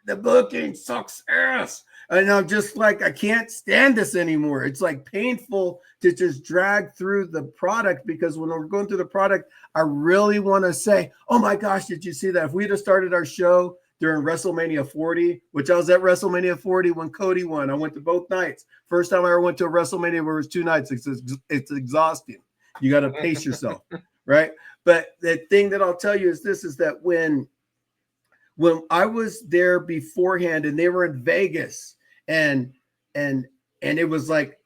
the booking sucks ass. And I'm just like, I can't stand this anymore. It's like painful to just drag through the product, because when we're going through the product, I really want to say, oh my gosh, did you see that? If we'd have started our show during WrestleMania 40, which I was at WrestleMania 40 when Cody won. I went to both nights. First time I ever went to a WrestleMania where it was 2 nights. It's exhausting. You got to pace yourself, right? But the thing that I'll tell you is this, is that when I was there beforehand and they were in Vegas and it was like,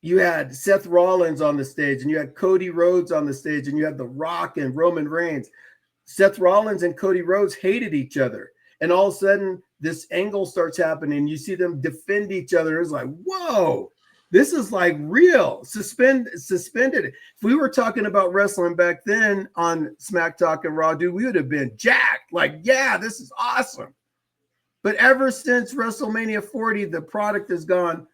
you had Seth Rollins on the stage and you had Cody Rhodes on the stage and you had The Rock and Roman Reigns. Seth Rollins and Cody Rhodes hated each other. And all of a sudden this angle starts happening. You see them defend each other. It's like, whoa, this is like real. Suspended. If we were talking about wrestling back then on Smack Talk and Raw, dude, we would have been jacked. Like, yeah, this is awesome. But ever since WrestleMania 40, the product has gone,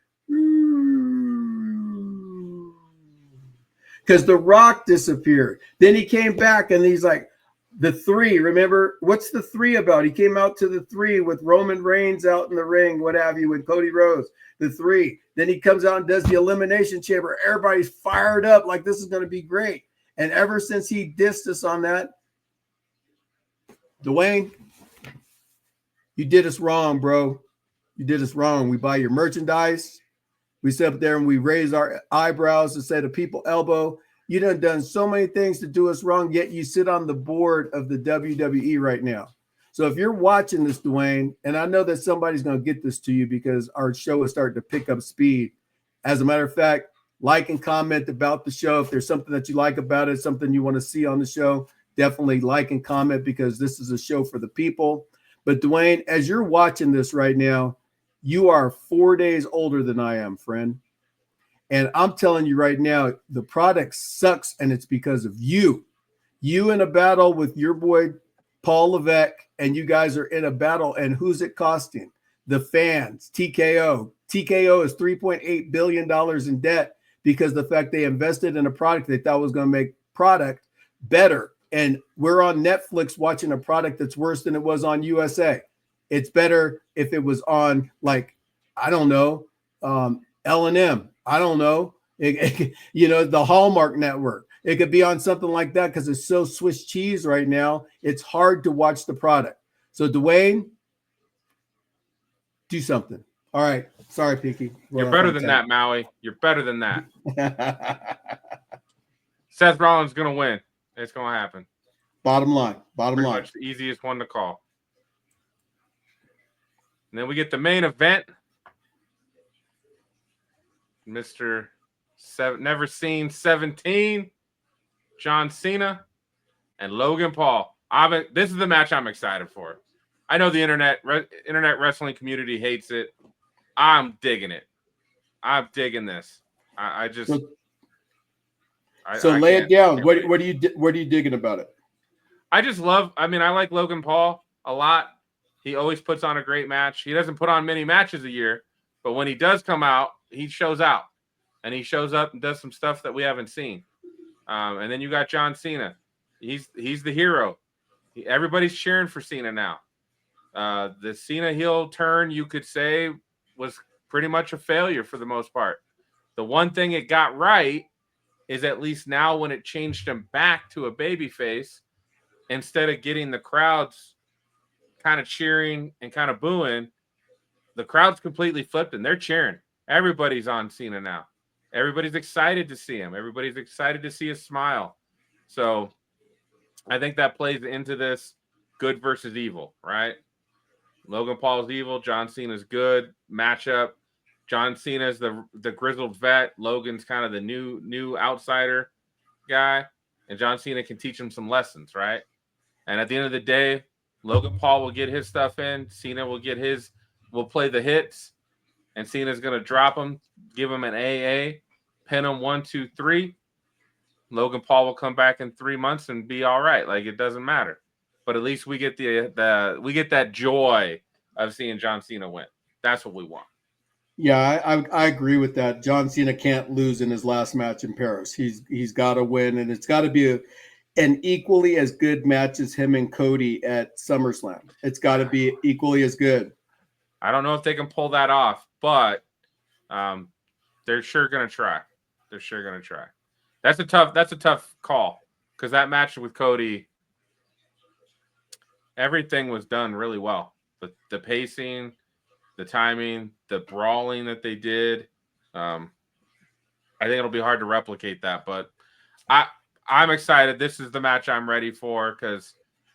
because The Rock disappeared. Then he came back and he's like, the 3, remember? What's the 3 about? He came out to the 3 with Roman Reigns out in the ring, what have you, with Cody Rhodes, the 3. Then he comes out and does the Elimination Chamber. Everybody's fired up like this is going to be great. And ever since he dissed us on that, Dwayne, you did us wrong, bro. You did us wrong. We buy your merchandise. We sit up there and we raise our eyebrows and say to people, elbow, you done so many things to do us wrong, yet you sit on the board of the WWE right now. So if you're watching this, Dwayne, and I know that somebody's going to get this to you because our show is starting to pick up speed. As a matter of fact, like and comment about the show. If there's something that you like about it, something you want to see on the show, definitely like and comment because this is a show for the people. But Dwayne, as you're watching this right now, you are 4 days older than I am, friend. And I'm telling you right now, the product sucks, and it's because of you. You in a battle with your boy, Paul Levesque, and you guys are in a battle, and who's it costing? The fans, TKO. TKO is $3.8 billion in debt because the fact they invested in a product they thought was going to make product better. And we're on Netflix watching a product that's worse than it was on USA. It's better if it was on, like, I don't know, L&M. I don't know, the Hallmark Network. It could be on something like that because it's so Swiss cheese right now. It's hard to watch the product. So, Dwayne, do something. All right. Sorry, Pinky. You're better than that, Maui. You're better than that. Seth Rollins is going to win. It's going to happen. Bottom line. Pretty much the easiest one to call. And then we get the main event. Mr. Never Seen 17, John Cena, and Logan Paul. This is the match I'm excited for. I know the internet wrestling community hates it. I'm digging it. I'm digging this. I just. So lay it down. What are you digging about it? I just love. I mean, I like Logan Paul a lot. He always puts on a great match. He doesn't put on many matches a year, but when he does come out, he shows out. And he shows up and does some stuff that we haven't seen. And then you got John Cena. He's the hero. Everybody's cheering for Cena now. The Cena heel turn, you could say, was pretty much a failure for the most part. The one thing it got right is at least now when it changed him back to a babyface, instead of getting the crowds kind of cheering and kind of booing, the crowd's completely flipped and they're cheering. Everybody's on Cena now. Everybody's excited to see him. Everybody's excited to see his smile. So I think that plays into this good versus evil, right? Logan Paul's evil. John Cena's good matchup. John Cena's the grizzled vet. Logan's kind of the new outsider guy. And John Cena can teach him some lessons, right? And at the end of the day, Logan Paul will get his stuff in. Cena will play the hits. And Cena's going to drop him, give him an AA, pin him 1, 2, 3. Logan Paul will come back in 3 months and be all right. Like, it doesn't matter. But at least we get we get that joy of seeing John Cena win. That's what we want. Yeah, I agree with that. John Cena can't lose in his last match in Paris. He's got to win, and it's got to be an equally as good match as him and Cody at SummerSlam. It's got to be equally as good. I don't know if they can pull that off, but they're sure going to try. They're sure going to try. That's a tough call because that match with Cody, everything was done really well. The pacing, the timing, the brawling that they did. I think it'll be hard to replicate that, but I'm excited. This is the match I'm ready for because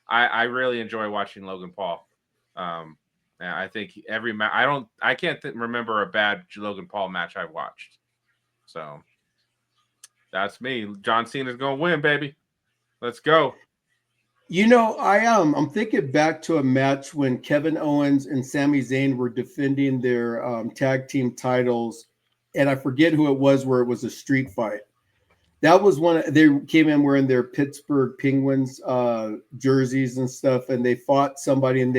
I really enjoy watching Logan Paul. And I think every match I can't remember a bad Logan Paul match I've watched. So that's me. John Cena's gonna win, baby. Let's go. You know, I'm thinking back to a match when Kevin Owens and Sami Zayn were defending their tag team titles, and I forget who it was, where it was a street fight. That was they came in wearing their Pittsburgh Penguins jerseys and stuff, and they fought somebody, and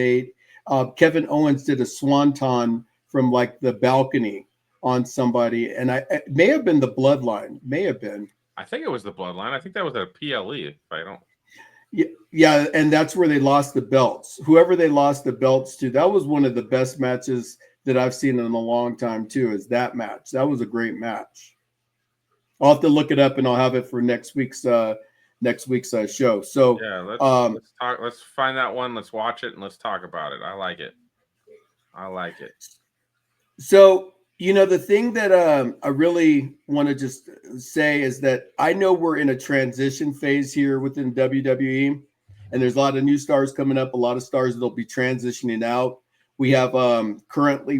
Kevin Owens did a swanton from like the balcony on somebody, and it may have been the Bloodline, may have been. I think it was the Bloodline. I think that was a PLE. If I don't. Yeah, and that's where they lost the belts. Whoever they lost the belts to, that was one of the best matches that I've seen in a long time too. Is that match? That was a great match. I'll have to look it up, and I'll have it for next week's show. So yeah, let's talk. Let's find that one. Let's watch it and let's talk about it. I like it. So the thing that I really want to just say is that I know we're in a transition phase here within WWE, and there's a lot of new stars coming up. A lot of stars that'll be transitioning out. We have currently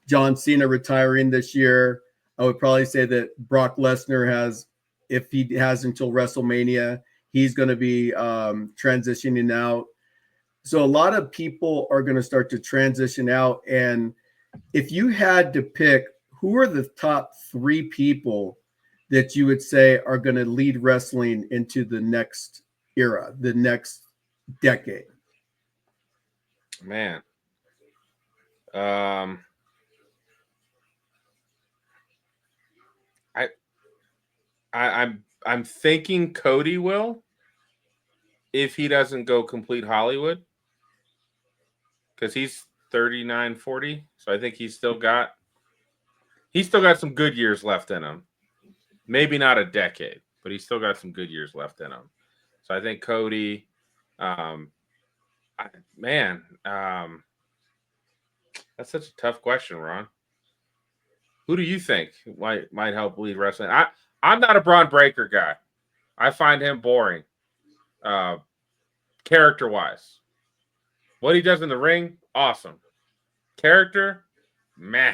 John Cena retiring this year. I would probably say that Brock Lesnar has, if he has until WrestleMania, he's going to be transitioning out. So a lot of people are going to start to transition out. And if you had to pick, who are the top 3 people that you would say are going to lead wrestling into the next era, the next decade? Man. I'm thinking Cody will, if he doesn't go complete Hollywood, because he's 39, 40. So I think he's still got some good years left in him. Maybe not a decade, but he's still got some good years left in him. So I think Cody, that's such a tough question, Ron. Who do you think might help lead wrestling? I'm not a Braun Breaker guy. I find him boring, character-wise. What he does in the ring, awesome. Character, meh.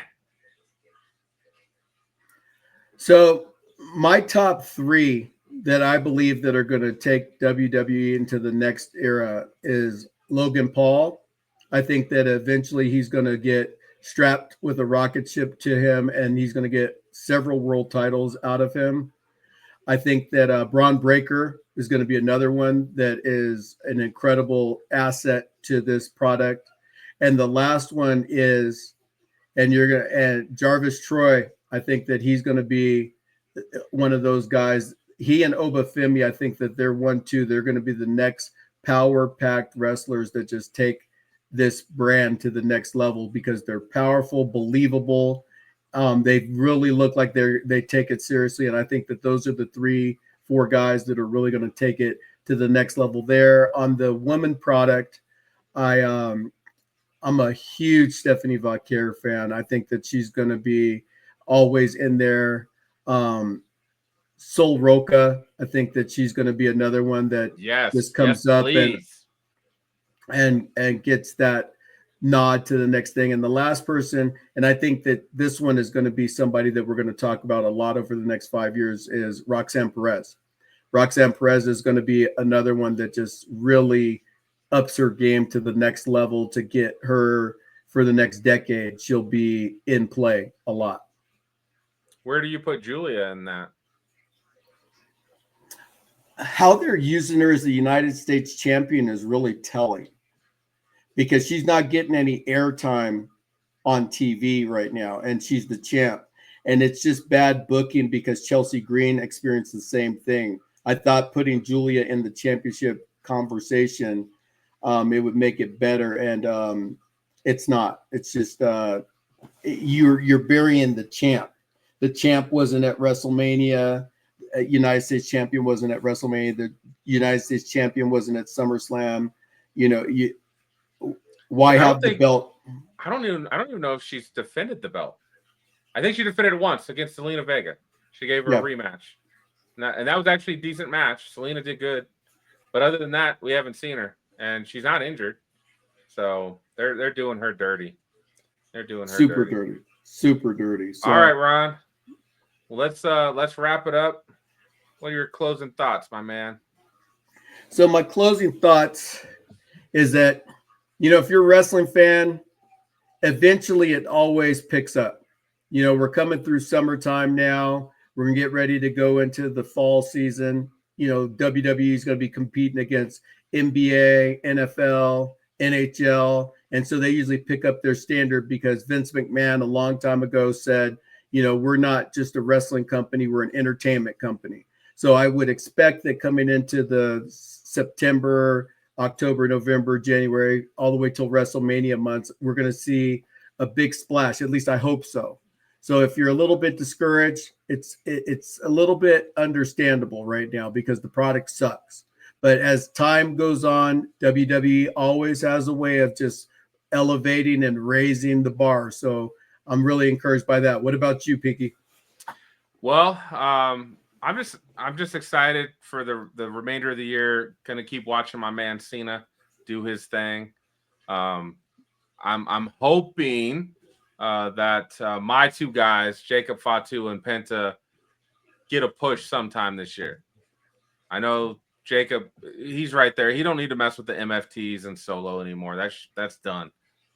So my top 3 that I believe that are going to take WWE into the next era is Logan Paul. I think that eventually he's going to get strapped with a rocket ship to him, and he's going to get several world titles out of him. I think that Braun Breaker is going to be another one that is an incredible asset to this product. And the last one is, and Jarvis Troy, I think that he's going to be one of those guys. He and Obafemi, I think that they're 1-2. They're going to be the next power-packed wrestlers that just take this brand to the next level because they're powerful, believable. They really look like they take it seriously, and I think that those are the 3-4 guys that are really going to take it to the next level. There on the women product, I'm a huge Stephanie Vaquer fan. I think that she's going to be always in there. Sol Roca, I think that she's going to be another one that just comes up and gets that nod to the next thing. And the last person, and I think that this one is going to be somebody that we're going to talk about a lot over the next 5 years, is Roxanne Perez. Roxanne Perez is going to be another one that just really ups her game to the next level to get her for the next decade. She'll be in play a lot. Where do you put Julia in that? How they're using her as the United States champion is really telling, because she's not getting any airtime on TV right now, and she's the champ. And it's just bad booking because Chelsea Green experienced the same thing. I thought putting Julia in the championship conversation, it would make it better, and it's not. It's just you're burying the champ. The champ wasn't at WrestleMania. United States champion wasn't at WrestleMania. The United States champion wasn't at SummerSlam. Why have the belt? I don't even know if she's defended the belt. I think she defended it once against Zelina Vega. She gave her a rematch. And that was actually a decent match. Zelina did good. But other than that, we haven't seen her. And she's not injured. So they're doing her dirty. They're doing her super dirty. Super dirty. So, all right, Ron. Well, let's wrap it up. What are your closing thoughts, my man? So my closing thoughts is that, if you're a wrestling fan, eventually it always picks up. We're coming through summertime now. We're going to get ready to go into the fall season. WWE is going to be competing against NBA, NFL, NHL. And so they usually pick up their standard because Vince McMahon a long time ago said, we're not just a wrestling company, we're an entertainment company. So I would expect that coming into the September, October, November, January, all the way till WrestleMania months, we're going to see a big splash. At least I hope so. So if you're a little bit discouraged, it's a little bit understandable right now because the product sucks. But as time goes on, WWE always has a way of just elevating and raising the bar. So I'm really encouraged by that. What about you, Pinky? Well, I'm just excited for the remainder of the year. Gonna keep watching my man Cena do his thing. I'm hoping that my two guys, Jacob Fatu and Penta, get a push sometime this year. I know Jacob, he's right there. He don't need to mess with the MFTs and Solo anymore. That's done.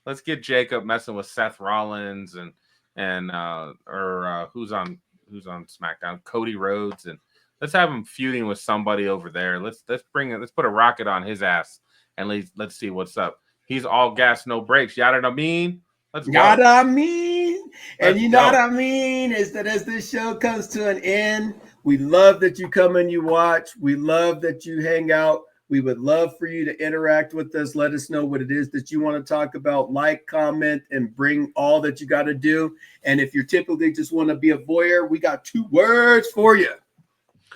Let's get Jacob messing with Seth Rollins and who's on SmackDown, Cody Rhodes, and let's have him feuding with somebody over there. Let's put a rocket on his ass and let's see what's up. He's all gas, no brakes. Yada what I mean? Let's go. Yada I mean. And you know what I mean is that as this show comes to an end, we love that you come and you watch. We love that you hang out. We would love for you to interact with us. Let us know what it is that you want to talk about. Like, comment, and bring all that you got to do. And if you're typically just want to be a voyeur, we got 2 words for you.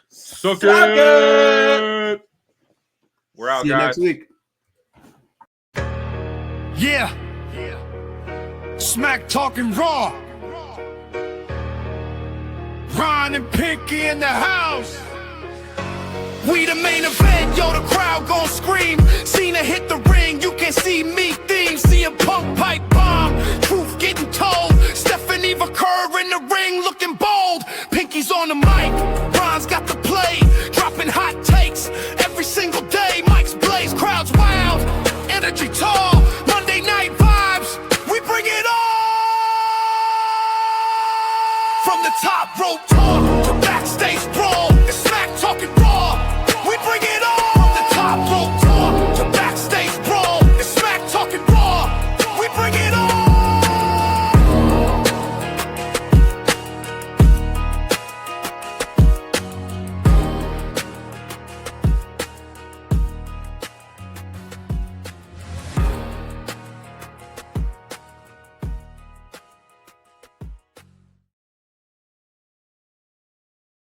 Suck it. We're out, See you guys. next week. Yeah. Smack talking raw. Ron and Pinky in the house. We the main event, yo, the crowd gon' scream. Cena hit the ring, you can see me theme. See a punk pipe bomb, truth getting told. Stephanie Curve in the ring looking bold. Pinky's on the mic, Ron's got the play. Dropping hot takes every single day. Mike's blaze, crowds wild, energy tall. Monday night vibes, we bring it on. From the top rope talk to backstage brawl.